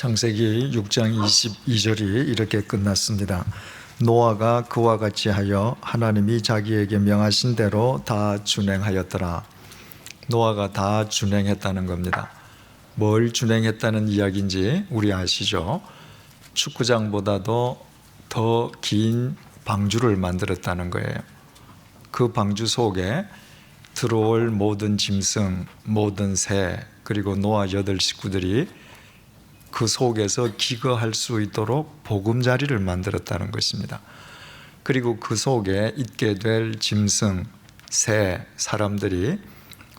창세기 6장 22절이 이렇게 끝났습니다. 노아가 그와 같이 하여 하나님이 자기에게 명하신 대로 다 준행하였더라. 노아가 다 준행했다는 겁니다. 뭘 준행했다는 이야기인지 우리 아시죠? 축구장보다도 더 긴 방주를 만들었다는 거예요. 그 방주 속에 들어올 모든 짐승, 모든 새, 그리고 노아 8식구들이 그 속에서 기거할 수 있도록 보금자리를 만들었다는 것입니다. 그리고 그 속에 있게 될 짐승, 새, 사람들이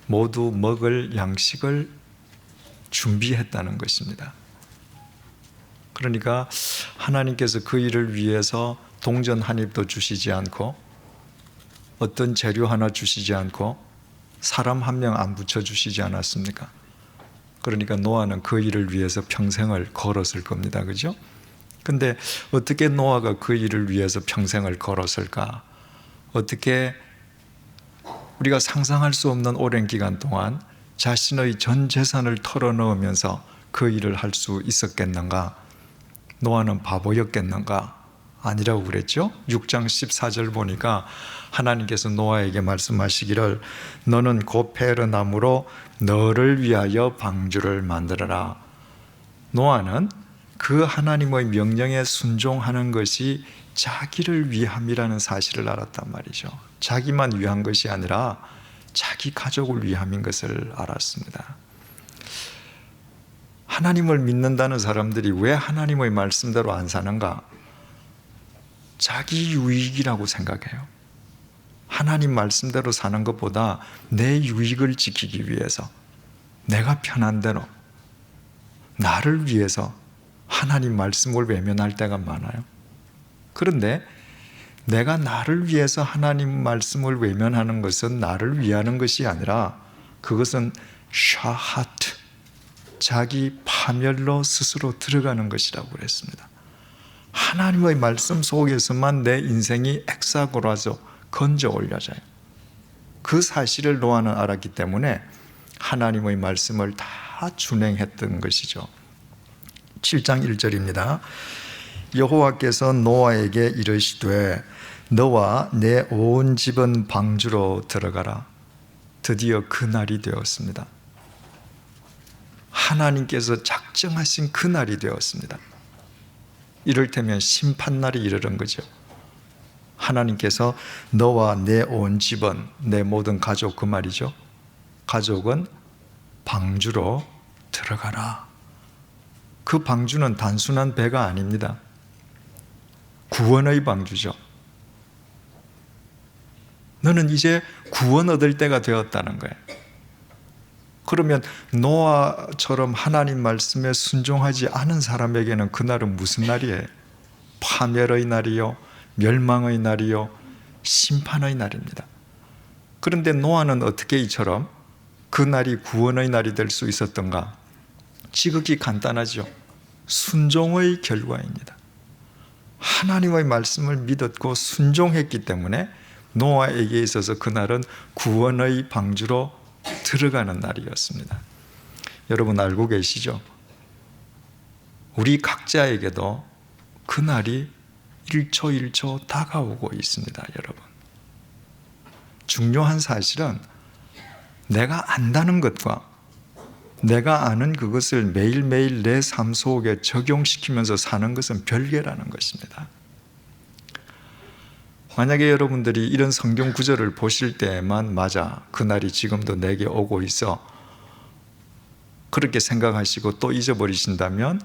모두 먹을 양식을 준비했다는 것입니다. 그러니까 하나님께서 그 일을 위해서 동전 한 입도 주시지 않고 어떤 재료 하나 주시지 않고 사람 한 명 안 붙여주시지 않았습니까? 그러니까 노아는 그 일을 위해서 평생을 걸었을 겁니다. 그죠? 근데 어떻게 노아가 그 일을 위해서 평생을 걸었을까? 어떻게 우리가 상상할 수 없는 오랜 기간 동안 자신의 전 재산을 털어넣으면서 그 일을 할 수 있었겠는가? 노아는 바보였겠는가? 아니라고 그랬죠? 6장 14절 보니까 하나님께서 노아에게 말씀하시기를 너는 고페르 나무로 너를 위하여 방주를 만들어라. 노아는 그 하나님의 명령에 순종하는 것이 자기를 위함이라는 사실을 알았단 말이죠. 자기만 위한 것이 아니라 자기 가족을 위함인 것을 알았습니다. 하나님을 믿는다는 사람들이 왜 하나님의 말씀대로 안 사는가? 자기 유익이라고 생각해요. 하나님 말씀대로 사는 것보다 내 유익을 지키기 위해서 내가 편한 대로 나를 위해서 하나님 말씀을 외면할 때가 많아요. 그런데 내가 나를 위해서 하나님 말씀을 외면하는 것은 나를 위하는 것이 아니라 그것은 샤하트, 자기 파멸로 스스로 들어가는 것이라고 그랬습니다. 하나님의 말씀 속에서만 내 인생이 엑사고라져 건져 올려져요. 그 사실을 노아는 알았기 때문에 하나님의 말씀을 다 준행했던 것이죠. 7장 1절입니다. 여호와께서 노아에게 이르시되 너와 내 온 집은 방주로 들어가라. 드디어 그날이 되었습니다. 하나님께서 작정하신 그날이 되었습니다. 이를테면 심판날이 이르는 거죠. 하나님께서 너와 내 온 집은, 내 모든 가족 그 말이죠. 가족은 방주로 들어가라. 그 방주는 단순한 배가 아닙니다. 구원의 방주죠. 너는 이제 구원 얻을 때가 되었다는 거예요. 그러면 노아처럼 하나님 말씀에 순종하지 않은 사람에게는 그날은 무슨 날이에요? 파멸의 날이요, 멸망의 날이요, 심판의 날입니다. 그런데 노아는 어떻게 이처럼 그 날이 구원의 날이 될 수 있었던가? 지극히 간단하죠. 순종의 결과입니다. 하나님의 말씀을 믿었고 순종했기 때문에 노아에게 있어서 그날은 구원의 방주로 들어가는 날이었습니다. 여러분 알고 계시죠? 우리 각자에게도 그날이 1초 1초 다가오고 있습니다. 여러분, 중요한 사실은 내가 안다는 것과 내가 아는 그것을 매일매일 내 삶 속에 적용시키면서 사는 것은 별개라는 것입니다. 만약에 여러분들이 이런 성경 구절을 보실 때만 맞아, 그날이 지금도 내게 오고 있어, 그렇게 생각하시고 또 잊어버리신다면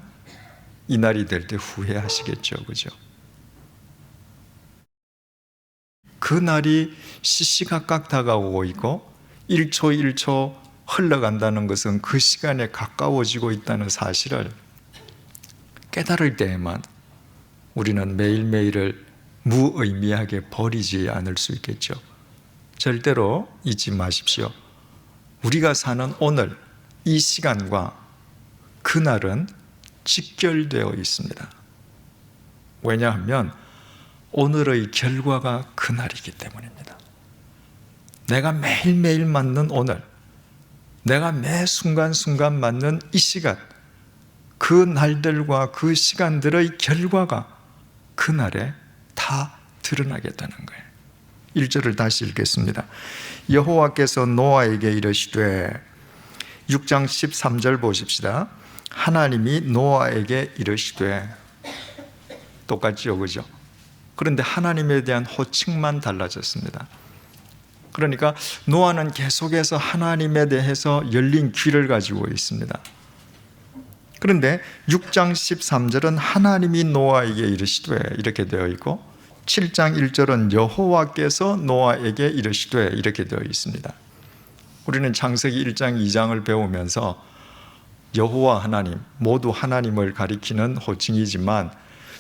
이 날이 될 때 후회하시겠죠. 그죠? 그 날이 시시각각 다가오고 있고 1초 1초 흘러간다는 것은 그 시간에 가까워지고 있다는 사실을 깨달을 때에만 우리는 매일매일을 무의미하게 버리지 않을 수 있겠죠. 절대로 잊지 마십시오. 우리가 사는 오늘 이 시간과 그날은 직결되어 있습니다. 왜냐하면 오늘의 결과가 그날이기 때문입니다. 내가 매일매일 맞는 오늘, 내가 매 순간순간 맞는 이 시간, 그 날들과 그 시간들의 결과가 그날에 다 드러나게 되는 거예요. 1절을 다시 읽겠습니다. 여호와께서 노아에게 이르시되, 6장 13절 보십시다. 하나님이 노아에게 이르시되, 똑같지요, 그죠? 그런데 하나님에 대한 호칭만 달라졌습니다. 그러니까 노아는 계속해서 하나님에 대해서 열린 귀를 가지고 있습니다. 그런데 6장 13절은 하나님이 노아에게 이르시되 이렇게 되어 있고, 7장 1절은 여호와께서 노아에게 이르시되 이렇게 되어 있습니다. 우리는 창세기 1장 2장을 배우면서 여호와 하나님, 모두 하나님을 가리키는 호칭이지만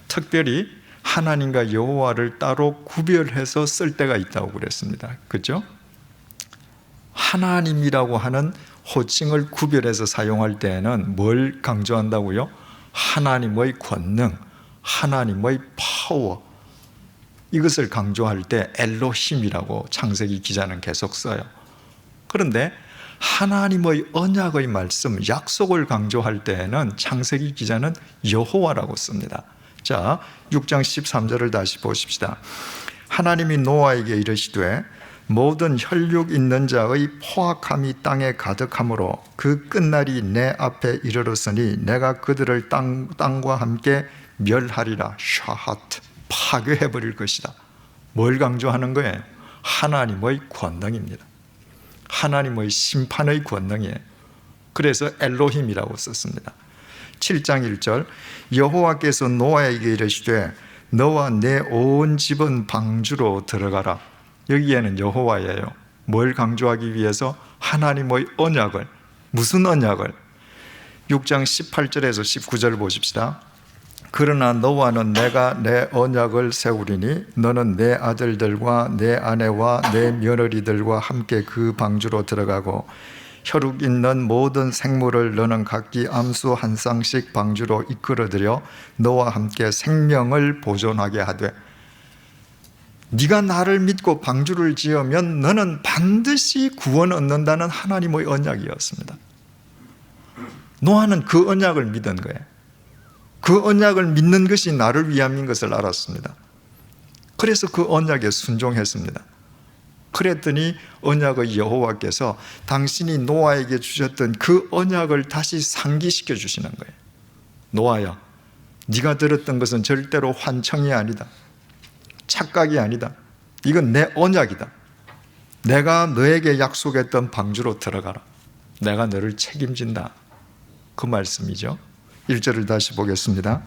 특별히 하나님과 여호와를 따로 구별해서 쓸 때가 있다고 그랬습니다. 그렇죠? 하나님이라고 하는 호칭을 구별해서 사용할 때에는 뭘 강조한다고요? 하나님의 권능, 하나님의 파워, 이것을 강조할 때 엘로힘이라고 창세기 기자는 계속 써요. 그런데 하나님의 언약의 말씀, 약속을 강조할 때에는 창세기 기자는 여호와라고 씁니다. 자, 6장 13절을 다시 보십시다. 하나님이 노아에게 이르시되, 모든 혈육 있는 자의 포악함이 땅에 가득하므로 그 끝날이 내 앞에 이르렀으니 내가 그들을 땅과 함께 멸하리라. 샤하트, 파괴해버릴 것이다. 뭘 강조하는 거예요? 하나님의 권능입니다. 하나님의 심판의 권능이에요. 그래서 엘로힘이라고 썼습니다. 7장 1절, 여호와께서 노아에게 이르시되 너와 내 온 집은 방주로 들어가라. 여기에는 여호와예요. 뭘 강조하기 위해서? 하나님의 언약을. 무슨 언약을? 6장 18절에서 19절 보십시다. 그러나 너와는 내가 내 언약을 세우리니 너는 내 아들들과 내 아내와 내 며느리들과 함께 그 방주로 들어가고 혈육 있는 모든 생물을 너는 각기 암수 한 쌍씩 방주로 이끌어들여 너와 함께 생명을 보존하게 하되, 네가 나를 믿고 방주를 지으면 너는 반드시 구원 얻는다는 하나님의 언약이었습니다. 노아는 그 언약을 믿은 거예요. 그 언약을 믿는 것이 나를 위함인 것을 알았습니다. 그래서 그 언약에 순종했습니다. 그랬더니 언약의 여호와께서 당신이 노아에게 주셨던 그 언약을 다시 상기시켜 주시는 거예요. 노아야, 네가 들었던 것은 절대로 환청이 아니다. 착각이 아니다. 이건 내 언약이다. 내가 너에게 약속했던 방주로 들어가라. 내가 너를 책임진다. 그 말씀이죠. 1절을 다시 보겠습니다.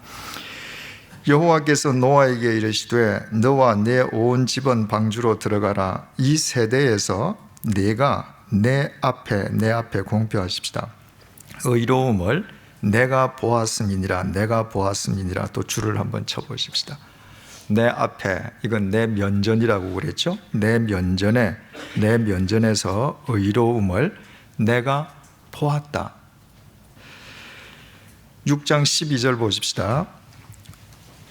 여호와께서 노아에게 이르시되 너와 내 온 집은 방주로 들어가라. 이 세대에서 네가 내 앞에 공표하십시다. 의로움을 내가 보았음이니라. 내가 보았음이니라. 또 줄을 한번 쳐보십시다. 내 앞에, 이건 내 면전이라고 그랬죠. 내 면전에서 의로움을 내가 보았다. 6장 12절 보십시다.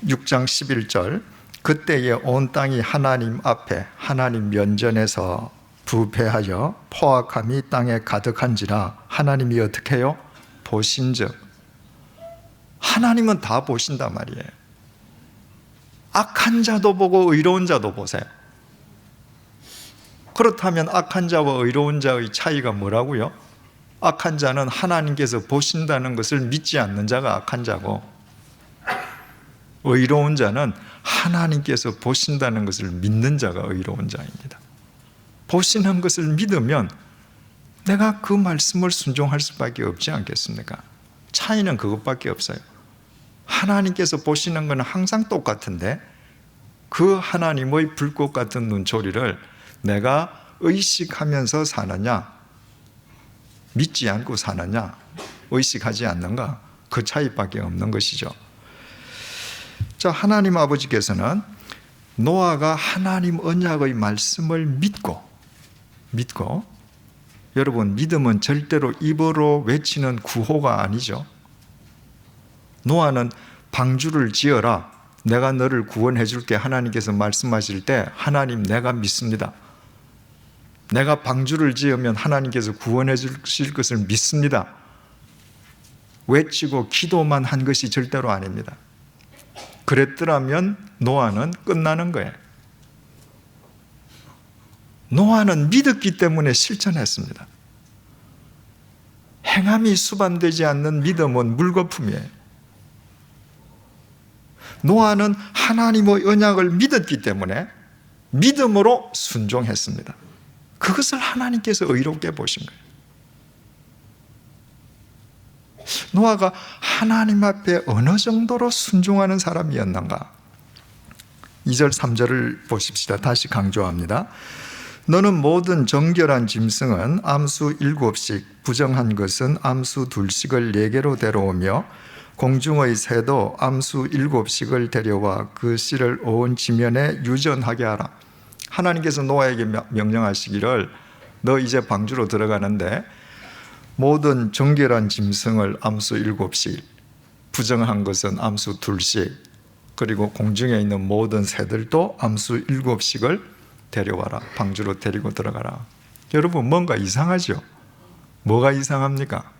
6장 11절, 그때에 온 땅이 하나님 앞에, 하나님 면전에서 부패하여 포악함이 땅에 가득한지라. 하나님이 어떻게 해요? 보신즉. 하나님은 다 보신단 말이에요. 악한 자도 보고 의로운 자도 보세요. 그렇다면 악한 자와 의로운 자의 차이가 뭐라고요? 악한 자는 하나님께서 보신다는 것을 믿지 않는 자가 악한 자고, 의로운 자는 하나님께서 보신다는 것을 믿는 자가 의로운 자입니다. 보시는 것을 믿으면 내가 그 말씀을 순종할 수밖에 없지 않겠습니까? 차이는 그것밖에 없어요. 하나님께서 보시는 것은 항상 똑같은데 그 하나님의 불꽃 같은 눈초리를 내가 의식하면서 사느냐, 믿지 않고 사느냐, 의식하지 않는가, 그 차이밖에 없는 것이죠. 자, 하나님 아버지께서는 노아가 하나님 언약의 말씀을 믿고, 여러분, 믿음은 절대로 입으로 외치는 구호가 아니죠. 노아는 방주를 지어라, 내가 너를 구원해 줄게 하나님께서 말씀하실 때 하나님 내가 믿습니다. 내가 방주를 지으면 하나님께서 구원해 주실 것을 믿습니다. 외치고 기도만 한 것이 절대로 아닙니다. 그랬더라면 노아는 끝나는 거예요. 노아는 믿었기 때문에 실천했습니다. 행함이 수반되지 않는 믿음은 물거품이에요. 노아는 하나님의 언약을 믿었기 때문에 믿음으로 순종했습니다. 그것을 하나님께서 의롭게 보신 거예요. 노아가 하나님 앞에 어느 정도로 순종하는 사람이었는가? 2절 3절을 보십시다. 다시 강조합니다. 너는 모든 정결한 짐승은 암수 7씩, 부정한 것은 암수 2씩을 4개로 데려오며 공중의 새도 암수 7씩을 데려와 그 씨를 온 지면에 유전하게 하라. 하나님께서 노아에게 명령하시기를 너 이제 방주로 들어가는데 모든 정결한 짐승을 암수 7씩, 부정한 것은 암수 2씩, 그리고 공중에 있는 모든 새들도 암수 7씩을 데려와라. 방주로 데리고 들어가라. 여러분, 뭔가 이상하죠? 뭐가 이상합니까?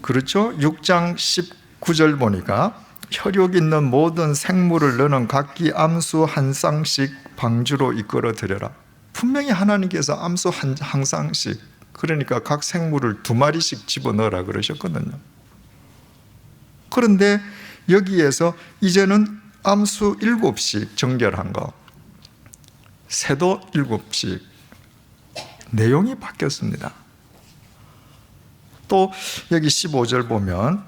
그렇죠? 6장 19절 보니까 혈육 있는 모든 생물을 너는 각기 암수 한 쌍씩 방주로 이끌어 들여라. 분명히 하나님께서 암수 한 쌍씩, 그러니까 각 생물을 2마리씩 집어넣으라 그러셨거든요. 그런데 여기에서 이제는 암수 7씩 정결한 거, 새도 7씩, 내용이 바뀌었습니다. 또 여기 15절 보면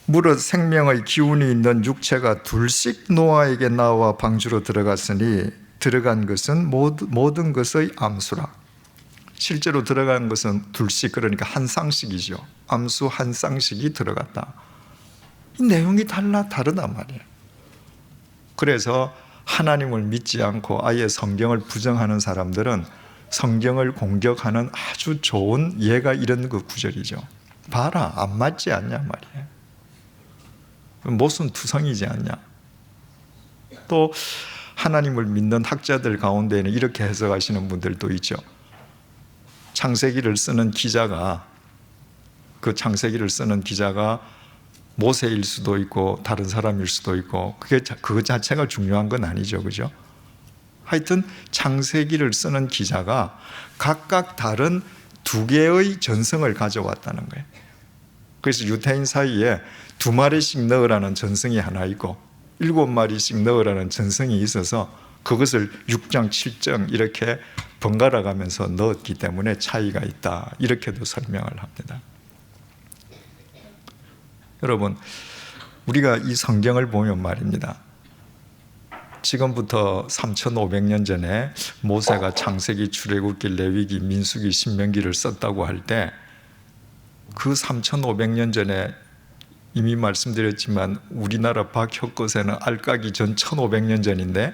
무릇 생명의 기운이 있는 육체가 2씩 노아에게 나와 방주로 들어갔으니 들어간 것은 모든 것의 암수라. 실제로 들어간 것은 2씩, 그러니까 한 쌍씩이죠. 암수 한 쌍씩이 들어갔다. 이 내용이 다르단 말이에요. 그래서 하나님을 믿지 않고 아예 성경을 부정하는 사람들은 성경을 공격하는 아주 좋은 예가 이런 그 구절이죠. 봐라, 안 맞지 않냐 말이에요. 모순투성이지 않냐. 또 하나님을 믿는 학자들 가운데에는 이렇게 해석하시는 분들도 있죠. 창세기를 쓰는 기자가, 그 창세기를 쓰는 기자가 모세일 수도 있고 다른 사람일 수도 있고 그것 자체가 중요한 건 아니죠. 그죠? 하여튼 창세기를 쓰는 기자가 각각 다른 2개의 전승을 가져왔다는 거예요. 그래서 유대인 사이에 2마리씩 넣으라는 전승이 하나 있고 7마리씩 넣으라는 전승이 있어서 그것을 6장, 7장 이렇게 번갈아 가면서 넣었기 때문에 차이가 있다. 이렇게도 설명을 합니다. 여러분, 우리가 이 성경을 보면 말입니다. 지금부터 3,500년 전에 모세가 창세기, 출애굽기, 레위기, 민수기, 신명기를 썼다고 할 때 그 3,500년 전에 이미 말씀드렸지만 우리나라 박혁거세는 알까기 전 1,500년 전인데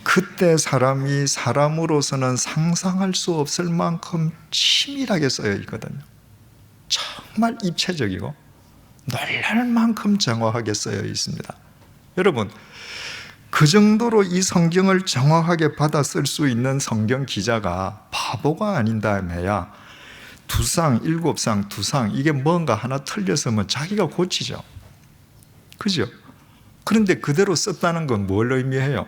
그때 사람이 사람으로서는 상상할 수 없을 만큼 치밀하게 쓰여 있거든요. 정말 입체적이고 놀랄 만큼 정확하게 쓰여 있습니다. 여러분, 그 정도로 이 성경을 정확하게 받아 쓸 수 있는 성경 기자가 바보가 아닌다며야 2쌍, 7쌍, 2쌍 이게 뭔가 하나 틀렸으면 자기가 고치죠. 그죠? 그런데 그대로 썼다는 건 뭘 의미해요?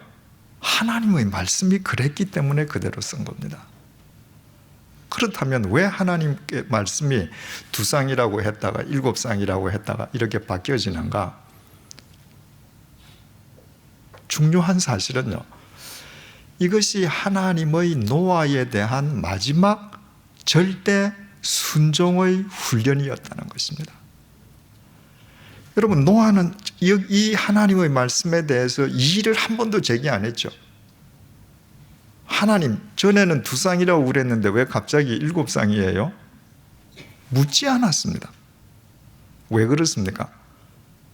하나님의 말씀이 그랬기 때문에 그대로 쓴 겁니다. 그렇다면 왜 하나님의 말씀이 2쌍이라고 했다가 7쌍이라고 했다가 이렇게 바뀌어지는가? 중요한 사실은요, 이것이 하나님의 노아에 대한 마지막 절대 순종의 훈련이었다는 것입니다. 여러분, 노아는 이 하나님의 말씀에 대해서 이의를 한 번도 제기 안 했죠. 하나님, 전에는 2쌍이라고 그랬는데 왜 갑자기 7쌍이에요? 묻지 않았습니다. 왜 그렇습니까?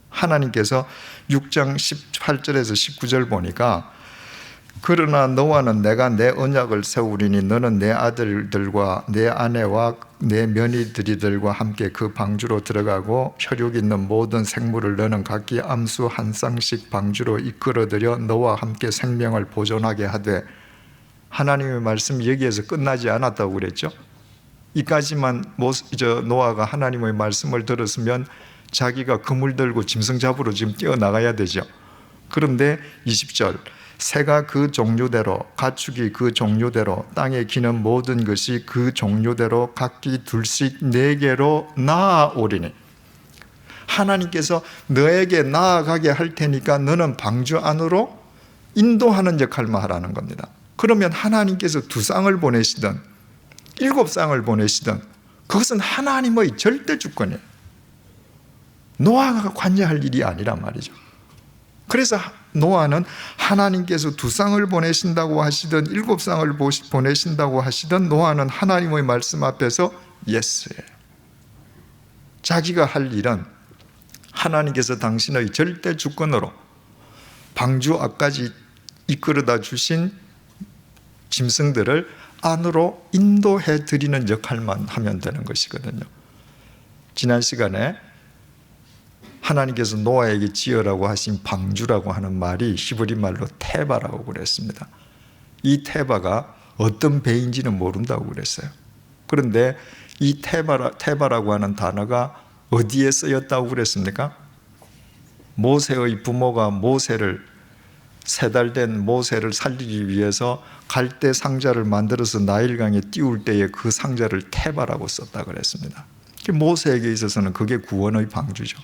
하나님께서 6장 18절에서 19절 보니까 그러나 너와는 내가 내 언약을 세우리니 너는 내 아들들과 내 아내와 내 며느리들과 함께 그 방주로 들어가고 혈육 있는 모든 생물을 너는 각기 암수 한 쌍씩 방주로 이끌어들여 너와 함께 생명을 보존하게 하되, 하나님의 말씀이 여기에서 끝나지 않았다고 그랬죠. 이까지만 노아가 하나님의 말씀을 들었으면 자기가 그물 들고 짐승 잡으러 지금 뛰어나가야 되죠. 그런데 20절, 새가 그 종류대로, 가축이 그 종류대로, 땅에 기는 모든 것이 그 종류대로 각기 둘씩 4개로 나아오리니, 하나님께서 너에게 나아가게 할 테니까 너는 방주 안으로 인도하는 역할만 하라는 겁니다. 그러면 하나님께서 2쌍을 보내시든 7쌍을 보내시든 그것은 하나님의 절대 주권이에요. 노아가 관여할 일이 아니란 말이죠. 그래서 노아는 하나님께서 2쌍을 보내신다고 하시든 7쌍을 보내신다고 하시든 노아는 하나님의 말씀 앞에서 예스예요. 자기가 할 일은 하나님께서 당신의 절대 주권으로 방주 앞까지 이끌어다 주신 짐승들을 안으로 인도해 드리는 역할만 하면 되는 것이거든요. 지난 시간에 하나님께서 노아에게 지으라고 하신 방주라고 하는 말이 히브리 말로 테바라고 그랬습니다. 이 테바가 어떤 배인지는 모른다고 그랬어요. 그런데 이 테바라고 하는 단어가 어디에 쓰였다고 그랬습니까? 모세의 부모가 3달 된 모세를 살리기 위해서 갈대 상자를 만들어서 나일강에 띄울 때에 그 상자를 테바라고 썼다 그랬습니다. 모세에게 있어서는 그게 구원의 방주죠.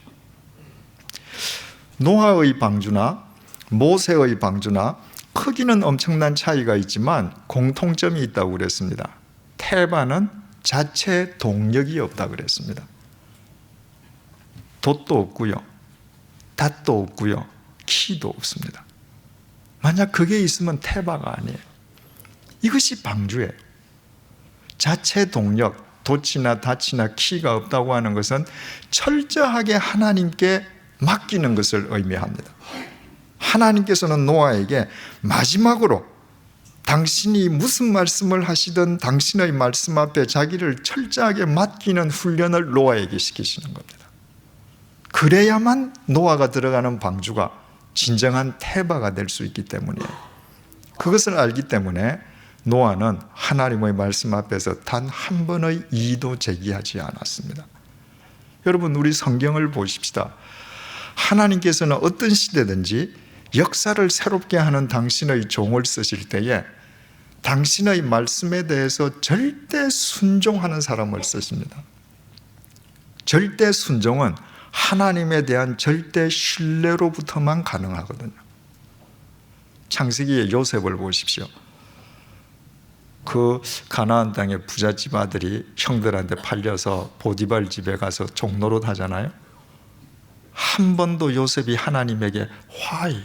노아의 방주나 모세의 방주나 크기는 엄청난 차이가 있지만 공통점이 있다고 그랬습니다. 테바는 자체 동력이 없다 그랬습니다. 돛도 없고요, 닷도 없고요, 키도 없습니다. 만약 그게 있으면 테바가 아니에요. 이것이 방주예요. 자체 동력, 돛이나 닷이나 키가 없다고 하는 것은 철저하게 하나님께 맡기는 것을 의미합니다. 하나님께서는 노아에게 마지막으로 당신이 무슨 말씀을 하시든 당신의 말씀 앞에 자기를 철저하게 맡기는 훈련을 노아에게 시키시는 겁니다. 그래야만 노아가 들어가는 방주가 진정한 테바가 될 수 있기 때문이에요. 그것을 알기 때문에 노아는 하나님의 말씀 앞에서 단 한 번의 이의도 제기하지 않았습니다. 여러분, 우리 성경을 보십시다. 하나님께서는 어떤 시대든지 역사를 새롭게 하는 당신의 종을 쓰실 때에 당신의 말씀에 대해서 절대 순종하는 사람을 쓰십니다. 절대 순종은 하나님에 대한 절대 신뢰로부터만 가능하거든요. 창세기의 요셉을 보십시오. 그 가나안 땅의 부잣집 아들이 형들한테 팔려서 보디발 집에 가서 종노릇 하잖아요. 한 번도 요셉이 하나님에게 Why?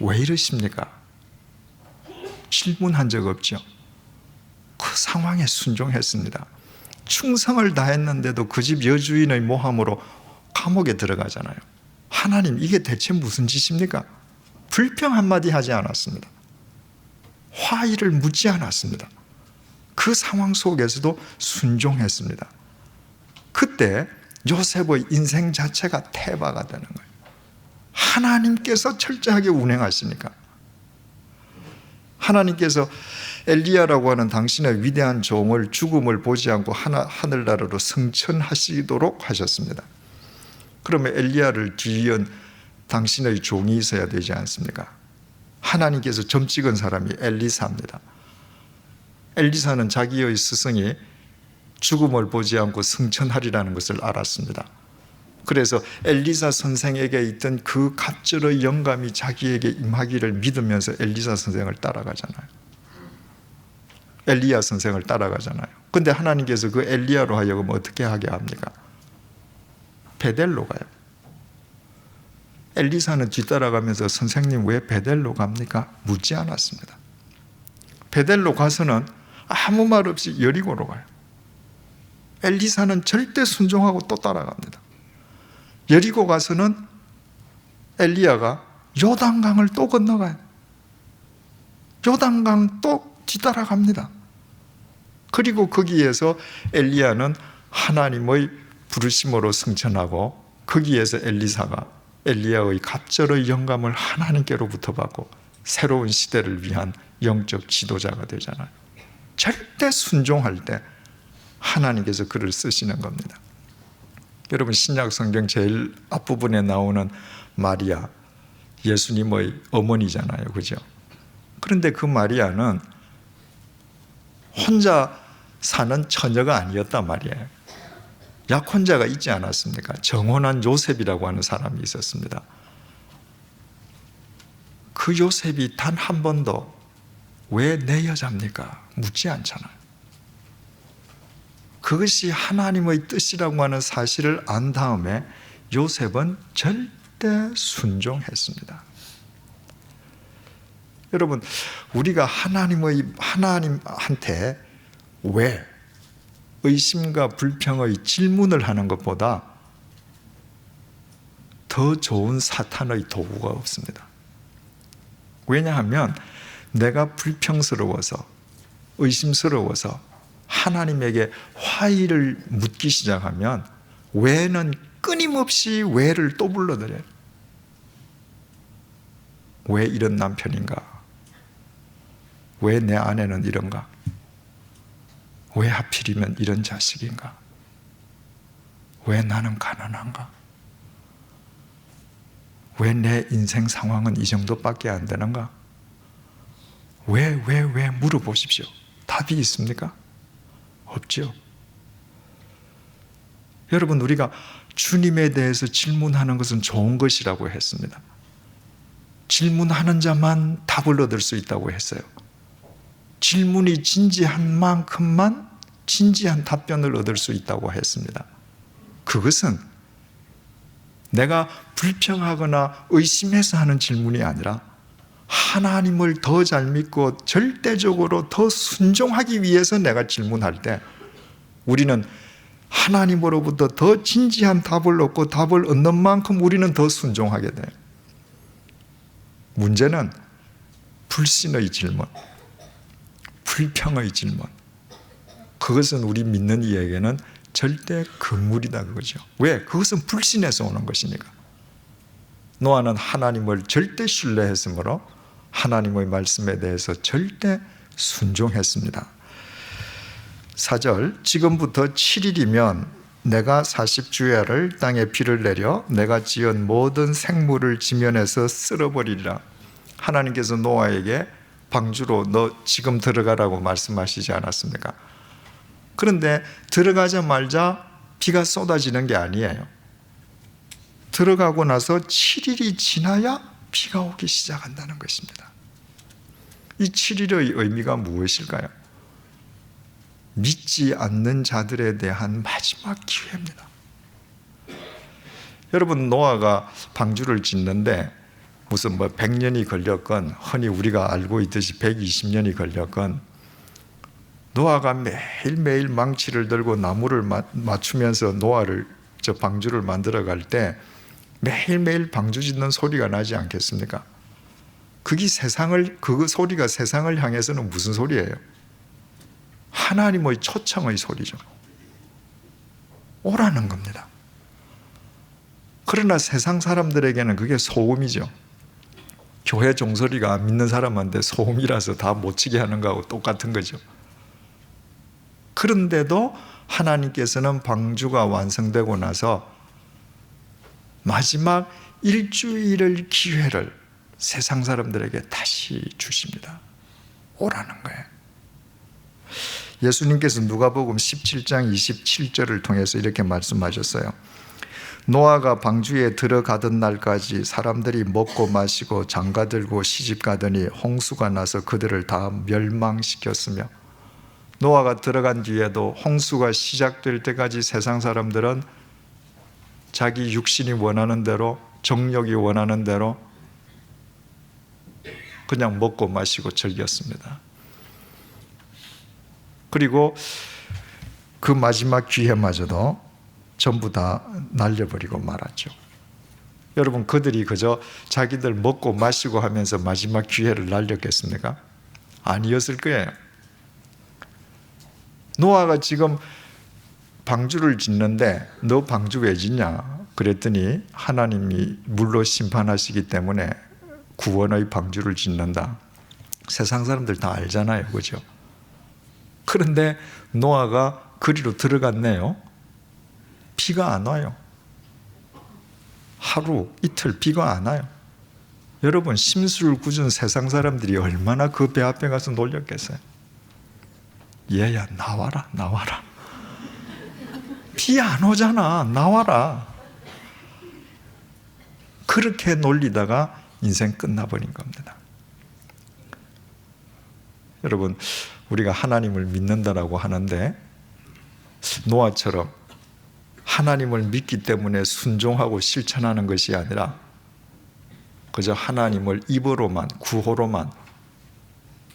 왜 이러십니까? 질문한 적 없죠. 그 상황에 순종했습니다. 충성을 다했는데도 그 집 여주인의 모함으로 감옥에 들어가잖아요. 하나님, 이게 대체 무슨 짓입니까? 불평 한마디 하지 않았습니다. 화의를 묻지 않았습니다. 그 상황 속에서도 순종했습니다. 그때 요셉의 인생 자체가 테바가 되는 거예요. 하나님께서 철저하게 운행하시니까. 하나님께서 엘리야라고 하는 당신의 위대한 종을 죽음을 보지 않고 하늘나라로 승천하시도록 하셨습니다. 그러면 엘리야를 뒤이은 당신의 종이 있어야 되지 않습니까? 하나님께서 점 찍은 사람이 엘리사입니다. 엘리사는 자기의 스승이 죽음을 보지 않고 승천하리라는 것을 알았습니다. 그래서 엘리사 선생에게 있던 그 갑절의 영감이 자기에게 임하기를 믿으면서 엘리사 선생을 따라가잖아요. 엘리야 선생을 따라가잖아요. 근데 하나님께서 그 엘리야로 하여금 어떻게 하게 합니까? 베델로 가요. 엘리사는 뒤따라가면서 선생님 왜 베델로 갑니까? 묻지 않았습니다. 베델로 가서는 아무 말 없이 여리고로 가요. 엘리사는 절대 순종하고 또 따라갑니다. 여리고 가서는 엘리야가 요단강을 또 건너가요. 요단강 또 뒤따라갑니다. 그리고 거기에서 엘리야는 하나님의 부르심으로 승천하고 거기에서 엘리사가 엘리야의 갑절의 영감을 하나님께로부터 받고 새로운 시대를 위한 영적 지도자가 되잖아요. 절대 순종할 때 하나님께서 그를 쓰시는 겁니다. 여러분, 신약 성경 제일 앞부분에 나오는 마리아, 예수님의 어머니잖아요, 그죠? 그런데 그 마리아는 혼자 사는 처녀가 아니었단 말이에요. 약혼자가 있지 않았습니까? 정혼한 요셉이라고 하는 사람이 있었습니다. 그 요셉이 단 한 번도 왜 내 여자입니까? 묻지 않잖아요. 그것이 하나님의 뜻이라고 하는 사실을 안 다음에 요셉은 절대 순종했습니다. 여러분, 우리가 하나님한테 왜 의심과 불평의 질문을 하는 것보다 더 좋은 사탄의 도구가 없습니다. 왜냐하면 내가 불평스러워서 의심스러워서 하나님에게 화의를 묻기 시작하면 왜는 끊임없이 왜를 또 불러들여요. 왜 이런 남편인가? 왜 내 아내는 이런가? 왜 하필이면 이런 자식인가? 왜 나는 가난한가? 왜 내 인생 상황은 이 정도밖에 안 되는가? 왜 물어보십시오. 답이 있습니까? 없죠. 여러분, 우리가 주님에 대해서 질문하는 것은 좋은 것이라고 했습니다. 질문하는 자만 답을 얻을 수 있다고 했어요. 질문이 진지한 만큼만 진지한 답변을 얻을 수 있다고 했습니다. 그것은 내가 불평하거나 의심해서 하는 질문이 아니라 하나님을 더 잘 믿고 절대적으로 더 순종하기 위해서 내가 질문할 때 우리는 하나님으로부터 더 진지한 답을 얻고 답을 얻는 만큼 우리는 더 순종하게 돼요. 문제는 불신의 질문, 불평의 질문, 그것은 우리 믿는 이에게는 절대 금물이다 그거죠. 왜? 그것은 불신에서 오는 것이니까. 노아는 하나님을 절대 신뢰했으므로 하나님의 말씀에 대해서 절대 순종했습니다. 4절, 지금부터 7일이면 내가 40주야를 땅에 비를 내려 내가 지은 모든 생물을 지면에서 쓸어버리리라. 하나님께서 노아에게 방주로 너 지금 들어가라고 말씀하시지 않았습니까? 그런데 들어가자마자 비가 쏟아지는 게 아니에요. 들어가고 나서 7일이 지나야 비가 오기 시작한다는 것입니다. 이 7일의 의미가 무엇일까요? 믿지 않는 자들에 대한 마지막 기회입니다. 여러분, 노아가 방주를 짓는데 무슨 100년이 걸렸건 흔히 우리가 알고 있듯이 120년이 걸렸건 노아가 매일매일 망치를 들고 나무를 맞추면서 저 방주를 만들어 갈 때 매일매일 방주 짓는 소리가 나지 않겠습니까? 그 소리가 세상을 향해서는 무슨 소리예요? 하나님의 초청의 소리죠. 오라는 겁니다. 그러나 세상 사람들에게는 그게 소음이죠. 교회 종소리가 믿는 사람한테 소음이라서 다 못 치게 하는 거하고 똑같은 거죠. 그런데도 하나님께서는 방주가 완성되고 나서 마지막 일주일의 기회를 세상 사람들에게 다시 주십니다. 오라는 거예요. 예수님께서 누가복음 17장 27절을 통해서 이렇게 말씀하셨어요. 노아가 방주에 들어가던 날까지 사람들이 먹고 마시고 장가들고 시집가더니 홍수가 나서 그들을 다 멸망시켰으며 노아가 들어간 뒤에도 홍수가 시작될 때까지 세상 사람들은 자기 육신이 원하는 대로, 정욕이 원하는 대로 그냥 먹고 마시고 즐겼습니다. 그리고 그 마지막 기회마저도 전부 다 날려버리고 말았죠. 여러분, 그들이 그저 자기들 먹고 마시고 하면서 마지막 기회를 날렸겠습니까? 아니었을 거예요. 노아가 지금 방주를 짓는데 너 방주 왜 짓냐? 그랬더니 하나님이 물로 심판하시기 때문에 구원의 방주를 짓는다. 세상 사람들 다 알잖아요, 그죠? 그런데 노아가 그리로 들어갔네요. 비가 안 와요. 하루, 이틀 비가 안 와요. 여러분, 심수를 굳은 세상 사람들이 얼마나 그 배 앞에 가서 놀렸겠어요. 얘야, 나와라, 나와라. 비 안 오잖아, 나와라. 그렇게 놀리다가 인생 끝나버린 겁니다. 여러분, 우리가 하나님을 믿는다라고 하는데 노아처럼 하나님을 믿기 때문에 순종하고 실천하는 것이 아니라 그저 하나님을 입으로만, 구호로만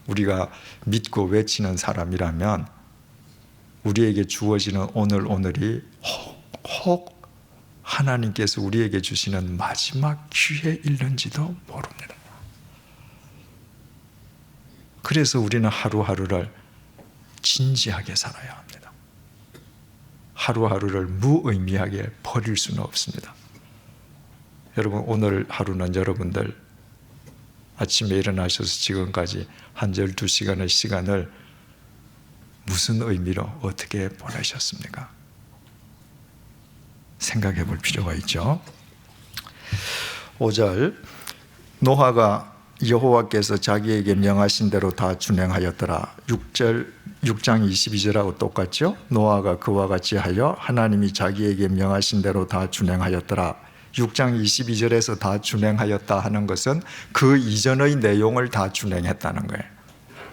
우리가 믿고 외치는 사람이라면 우리에게 주어지는 오늘이 혹 하나님께서 우리에게 주시는 마지막 기회일는지도 모릅니다. 그래서 우리는 하루하루를 진지하게 살아야 합니다. 하루하루를 무의미하게 버릴 수는 없습니다. 여러분, 오늘 하루는 여러분들 아침에 일어나셔서 지금까지 한 12시간의 시간을 무슨 의미로 어떻게 보내셨습니까? 생각해 볼 필요가 있죠. 5절, 노아가 여호와께서 자기에게 명하신 대로 다 준행하였더라. 6장 22절하고 똑같죠? 노아가 그와 같이 하여 하나님이 자기에게 명하신 대로 다 준행하였더라. 6장 22절에서 다 준행하였다 하는 것은 그 이전의 내용을 다 준행했다는 거예요.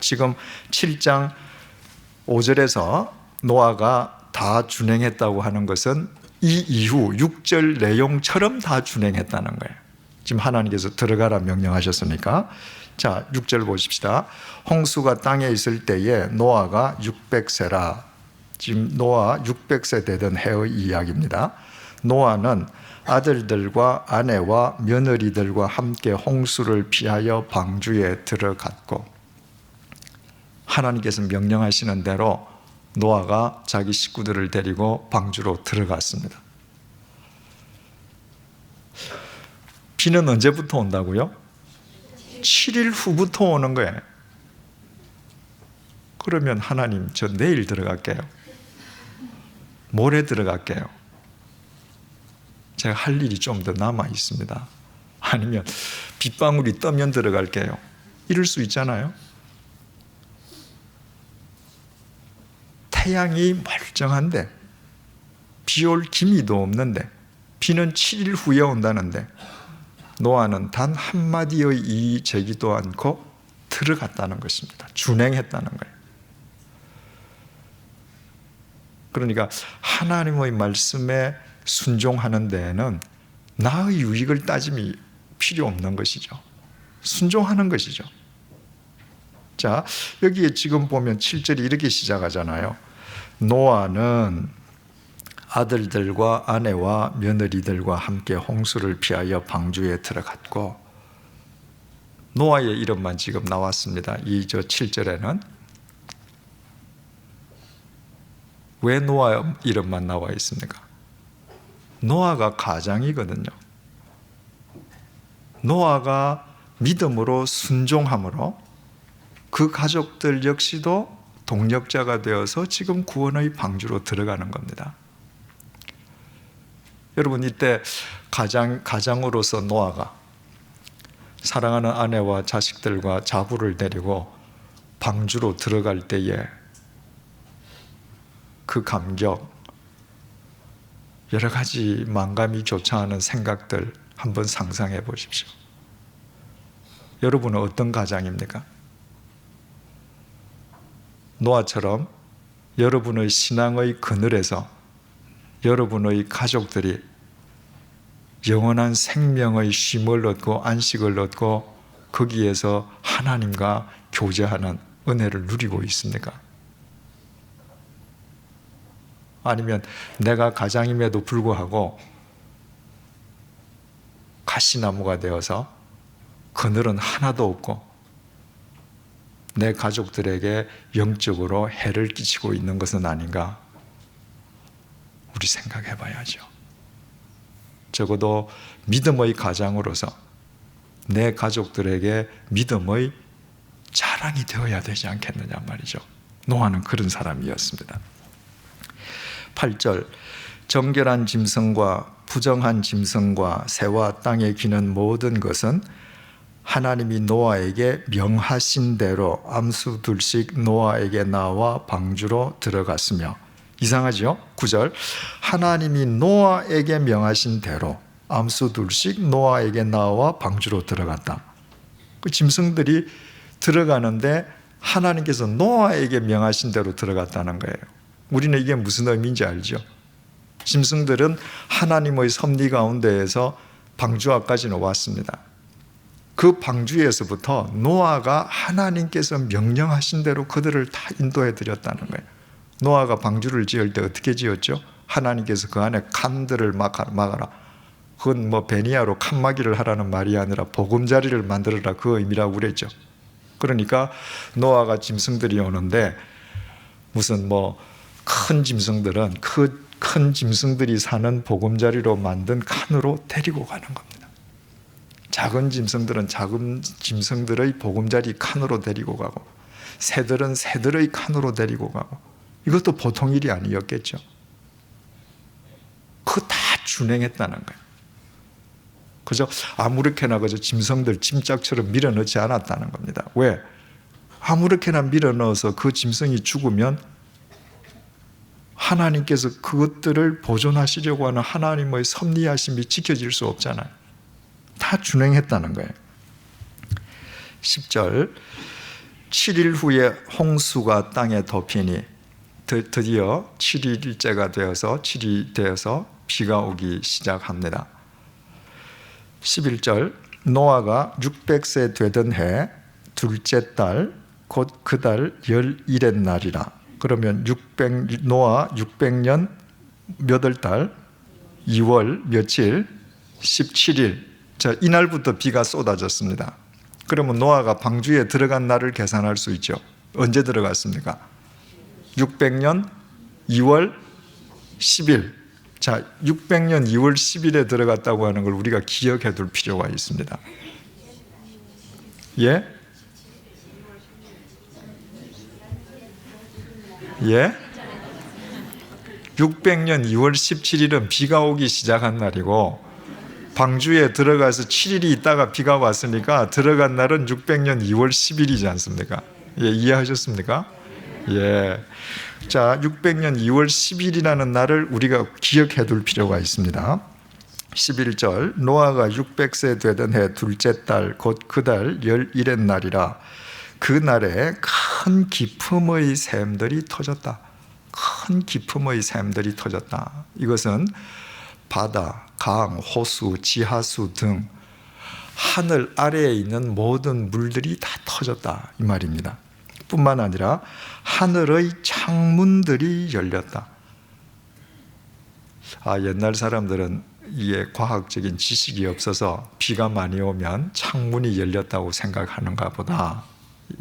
지금 7장 5절에서 노아가 다 준행했다고 하는 것은 이 이후 6절 내용처럼 다 준행했다는 거예요. 지금 하나님께서 들어가라 명령하셨으니까. 자, 6절 보십시다. 홍수가 땅에 있을 때에 노아가 600세라. 지금 노아 600세 되던 해의 이야기입니다. 노아는 아들들과 아내와 며느리들과 함께 홍수를 피하여 방주에 들어갔고, 하나님께서 명령하시는 대로 노아가 자기 식구들을 데리고 방주로 들어갔습니다. 비는 언제부터 온다고요? 7일 후부터 오는 거예요. 그러면 하나님, 저 내일 들어갈게요. 모레 들어갈게요. 제가 할 일이 좀 더 남아 있습니다. 아니면 빗방울이 떠면 들어갈게요. 이럴 수 있잖아요. 태양이 멀쩡한데, 비 올 기미도 없는데, 비는 7일 후에 온다는데 노아는 단 한마디의 이의 제기도 않고 들어갔다는 것입니다. 준행했다는 거예요. 그러니까 하나님의 말씀에 순종하는 데에는 나의 유익을 따짐이 필요 없는 것이죠. 순종하는 것이죠. 자, 여기에 지금 보면 7절이 이렇게 시작하잖아요. 노아는 아들들과 아내와 며느리들과 함께 홍수를 피하여 방주에 들어갔고, 노아의 이름만 지금 나왔습니다. 이 7절에는 왜 노아 이름만 나와 있습니까? 노아가 가장이거든요. 노아가 믿음으로 순종함으로 그 가족들 역시도 동력자가 되어서 지금 구원의 방주로 들어가는 겁니다. 여러분, 이때 가장으로서 노아가 사랑하는 아내와 자식들과 자부를 데리고 방주로 들어갈 때에 그 감격, 여러 가지 만감이 교차하는 생각들 한번 상상해 보십시오. 여러분은 어떤 가장입니까? 노아처럼 여러분의 신앙의 그늘에서 여러분의 가족들이 영원한 생명의 쉼을 얻고 안식을 얻고 거기에서 하나님과 교제하는 은혜를 누리고 있습니까? 아니면 내가 가장임에도 불구하고 가시나무가 되어서 그늘은 하나도 없고 내 가족들에게 영적으로 해를 끼치고 있는 것은 아닌가? 우리 생각해 봐야죠. 적어도 믿음의 가장으로서 내 가족들에게 믿음의 자랑이 되어야 되지 않겠느냐 말이죠. 노아는 그런 사람이었습니다. 8절 정결한 짐승과 부정한 짐승과 새와 땅에 기는 모든 것은 하나님이 노아에게 명하신 대로 암수 둘씩 노아에게 나와 방주로 들어갔으며. 이상하죠? 9절 하나님이 노아에게 명하신 대로 암수 둘씩 노아에게 나와 방주로 들어갔다. 그 짐승들이 들어가는데 하나님께서 노아에게 명하신 대로 들어갔다는 거예요. 우리는 이게 무슨 의미인지 알죠? 짐승들은 하나님의 섭리 가운데에서 방주 앞까지는 왔습니다. 그 방주에서부터 노아가 하나님께서 명령하신 대로 그들을 다 인도해 드렸다는 거예요. 노아가 방주를 지을 때 어떻게 지었죠? 하나님께서 그 안에 칸들을 막아라. 그건 베니아로 칸막이를 하라는 말이 아니라 보금자리를 만들어라, 그 의미라고 그랬죠. 그러니까 노아가 짐승들이 오는데 무슨 큰 짐승들은 그 큰 짐승들이 사는 보금자리로 만든 칸으로 데리고 가는 겁니다. 작은 짐승들은 작은 짐승들의 보금자리 칸으로 데리고 가고, 새들은 새들의 칸으로 데리고 가고, 이것도 보통 일이 아니었겠죠. 그거 다 준행했다는 거예요. 그저 아무렇게나 그저 짐승들 짐짝처럼 밀어넣지 않았다는 겁니다. 왜? 아무렇게나 밀어넣어서 그 짐승이 죽으면 하나님께서 그것들을 보존하시려고 하는 하나님의 섭리하심이 지켜질 수 없잖아요. 다 준행했다는 거예요. 10절 7일 후에 홍수가 땅에 덮이니 드디어 7일째가 되어서 7일이 되어서 비가 오기 시작합니다. 11절 노아가 600세 되던 해 둘째 달 곧 그 달 11의 날이라. 그러면 노아 600년 몇월 달 2월 며칠 17일. 자, 이날부터 비가 쏟아졌습니다. 그러면 노아가 방주에 들어간 날을 계산할 수 있죠. 언제 들어갔습니까? 600년 2월 10일. 자, 600년 2월 10일에 들어갔다고 하는 걸 우리가 기억해 둘 필요가 있습니다. 예? 예? 600년 2월 17일은 비가 오기 시작한 날이고, 방주에 들어가서 7일이 있다가 비가 왔으니까 들어간 날은 600년 2월 10일이지 않습니까? 예, 이해하셨습니까? 예. 자, 600년 2월 10일이라는 날을 우리가 기억해 둘 필요가 있습니다. 11절 노아가 600세 되던 해 둘째 달 곧 그 달 11의 날이라. 그 날에 큰 기품의 샘들이 터졌다. 큰 기품의 샘들이 터졌다. 이것은 바다, 강, 호수, 지하수 등 하늘 아래에 있는 모든 물들이 다 터졌다, 이 말입니다. 뿐만 아니라 하늘의 창문들이 열렸다. 옛날 사람들은 이게 과학적인 지식이 없어서 비가 많이 오면 창문이 열렸다고 생각하는가 보다.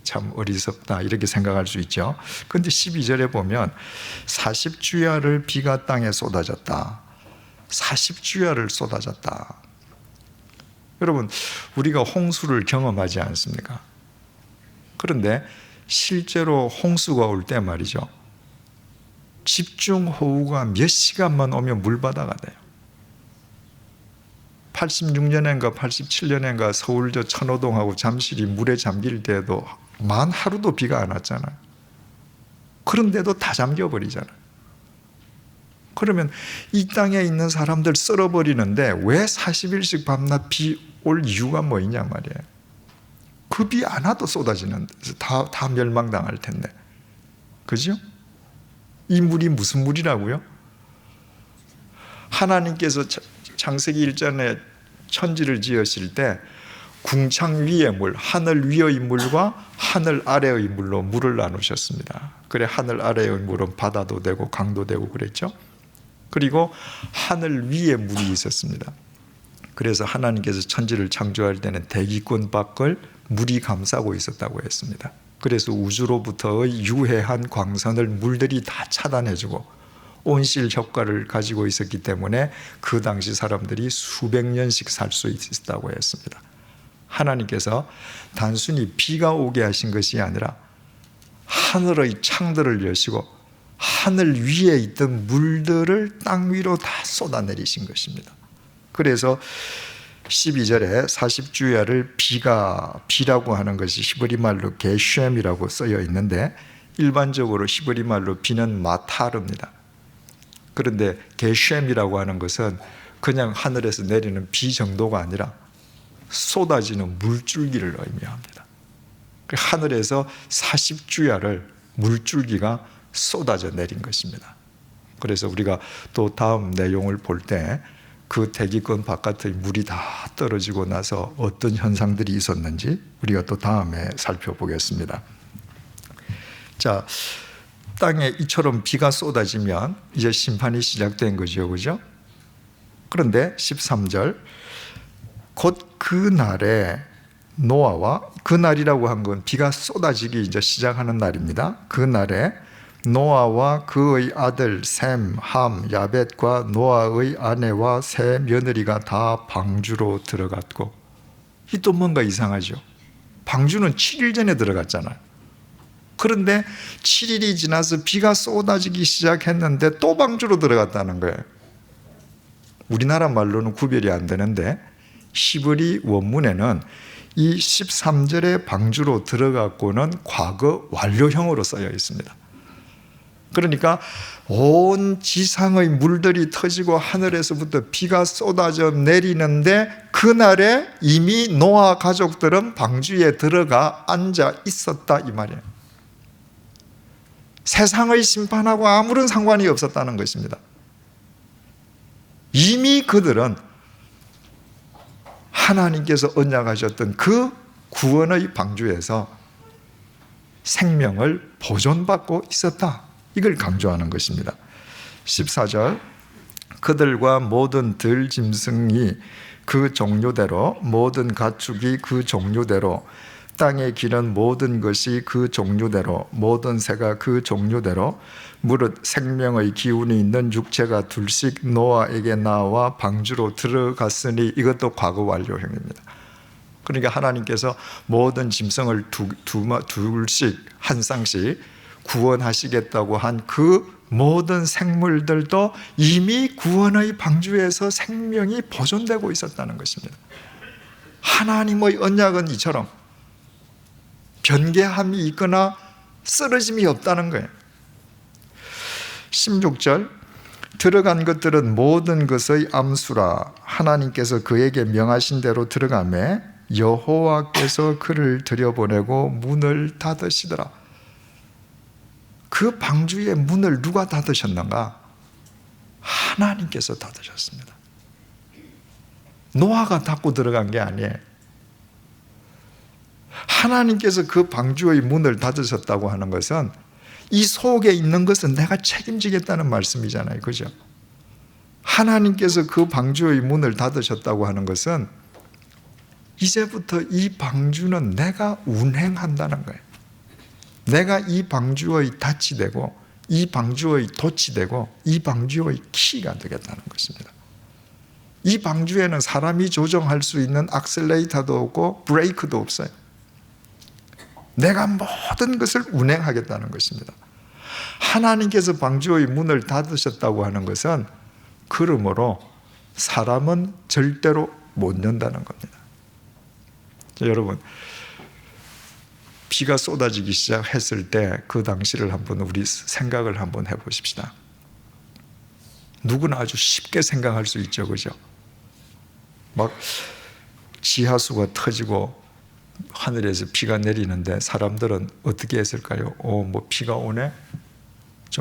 참 어리석다, 이렇게 생각할 수 있죠. 그런데 12절에 보면 40주야를 비가 땅에 쏟아졌다. 40주야를 쏟아졌다. 여러분, 우리가 홍수를 경험하지 않습니까? 그런데 실제로 홍수가 올 때 말이죠, 집중호우가 몇 시간만 오면 물바다가 돼요. 86년인가 87년인가 서울 천호동하고 잠실이 물에 잠길 때도 만 하루도 비가 안 왔잖아요. 그런데도 다 잠겨버리잖아요. 그러면 이 땅에 있는 사람들 썰어버리는데 왜 40일씩 밤낮 비 올 이유가 뭐 있냐 말이에요. 그 비 안 와도 쏟아지는데 다 멸망당할 텐데. 그죠? 이 물이 무슨 물이라고요? 하나님께서 창세기 1장에 천지를 지으실 때 궁창 위의 물, 하늘 위의 물과 하늘 아래의 물로 물을 나누셨습니다. 그래, 하늘 아래의 물은 바다도 되고 강도 되고 그랬죠. 그리고 하늘 위에 물이 있었습니다. 그래서 하나님께서 천지를 창조할 때는 대기권 밖을 물이 감싸고 있었다고 했습니다. 그래서 우주로부터의 유해한 광선을 물들이 다 차단해주고 온실 효과를 가지고 있었기 때문에 그 당시 사람들이 수백 년씩 살 수 있었다고 했습니다. 하나님께서 단순히 비가 오게 하신 것이 아니라 하늘의 창들을 여시고 하늘 위에 있던 물들을 땅 위로 다 쏟아내리신 것입니다. 그래서 12절에 40주야를 비라고 하는 것이 히브리 말로 게쉔이라고 쓰여 있는데, 일반적으로 히브리 말로 비는 마타르입니다. 그런데 게쉔이라고 하는 것은 그냥 하늘에서 내리는 비 정도가 아니라 쏟아지는 물줄기를 의미합니다. 하늘에서 40주야를 물줄기가 쏟아져 내린 것입니다. 그래서 우리가 또 다음 내용을 볼 때 그 대기권 바깥의 물이 다 떨어지고 나서 어떤 현상들이 있었는지 우리가 또 다음에 살펴보겠습니다. 자, 땅에 이처럼 비가 쏟아지면 이제 심판이 시작된 거죠, 그죠? 그런데 13절, 곧 그 날에 노아와, 그 날이라고 한 건 비가 쏟아지기 이제 시작하는 날입니다. 그 날에 노아와 그의 아들 셈, 함, 야벳과 노아의 아내와 세 며느리가 다 방주로 들어갔고, 이 또 뭔가 이상하죠. 방주는 7일 전에 들어갔잖아요. 그런데 7일이 지나서 비가 쏟아지기 시작했는데 또 방주로 들어갔다는 거예요. 우리나라 말로는 구별이 안 되는데 히브리 원문에는 이 13절의 방주로 들어갔고는 과거 완료형으로 쓰여 있습니다. 그러니까 온 지상의 물들이 터지고 하늘에서부터 비가 쏟아져 내리는데 그날에 이미 노아 가족들은 방주에 들어가 앉아 있었다, 이 말이에요. 세상의 심판하고 아무런 상관이 없었다는 것입니다. 이미 그들은 하나님께서 언약하셨던 그 구원의 방주에서 생명을 보존받고 있었다, 이걸 강조하는 것입니다. 14절, 그들과 모든 들짐승이 그 종류대로, 모든 가축이 그 종류대로, 땅에 기는 모든 것이 그 종류대로, 모든 새가 그 종류대로, 무릇 생명의 기운이 있는 육체가 둘씩 노아에게 나와 방주로 들어갔으니, 이것도 과거 완료형입니다. 그러니까 하나님께서 모든 짐승을 둘씩 한 쌍씩 구원하시겠다고 한 그 모든 생물들도 이미 구원의 방주에서 생명이 보존되고 있었다는 것입니다. 하나님의 언약은 이처럼 변개함이 있거나 쓰러짐이 없다는 거예요. 16절, 들어간 것들은 모든 것의 암수라. 하나님께서 그에게 명하신 대로 들어가매 여호와께서 그를 들여보내고 문을 닫으시더라. 그 방주의 문을 누가 닫으셨는가? 하나님께서 닫으셨습니다. 노아가 닫고 들어간 게 아니에요. 하나님께서 그 방주의 문을 닫으셨다고 하는 것은 이 속에 있는 것은 내가 책임지겠다는 말씀이잖아요, 그죠? 하나님께서 그 방주의 문을 닫으셨다고 하는 것은 이제부터 이 방주는 내가 운행한다는 거예요. 내가 이 방주의 닻이 되고, 이 방주의 돛이 되고, 이 방주의 키가 되겠다는 것입니다. 이 방주에는 사람이 조정할 수 있는 악셀레이터도 없고 브레이크도 없어요. 내가 모든 것을 운행하겠다는 것입니다. 하나님께서 방주의 문을 닫으셨다고 하는 것은 그러므로 사람은 절대로 못 연다는 겁니다. 자, 여러분, 비가 쏟아지기 시작했을 때 그 당시를 한번 우리 생각을 한번 해보십시다. 누구나 아주 쉽게 생각할 수 있죠, 그죠? 막 지하수가 터지고 하늘에서 비가 내리는데 사람들은 어떻게 했을까요? 뭐 비가 오네?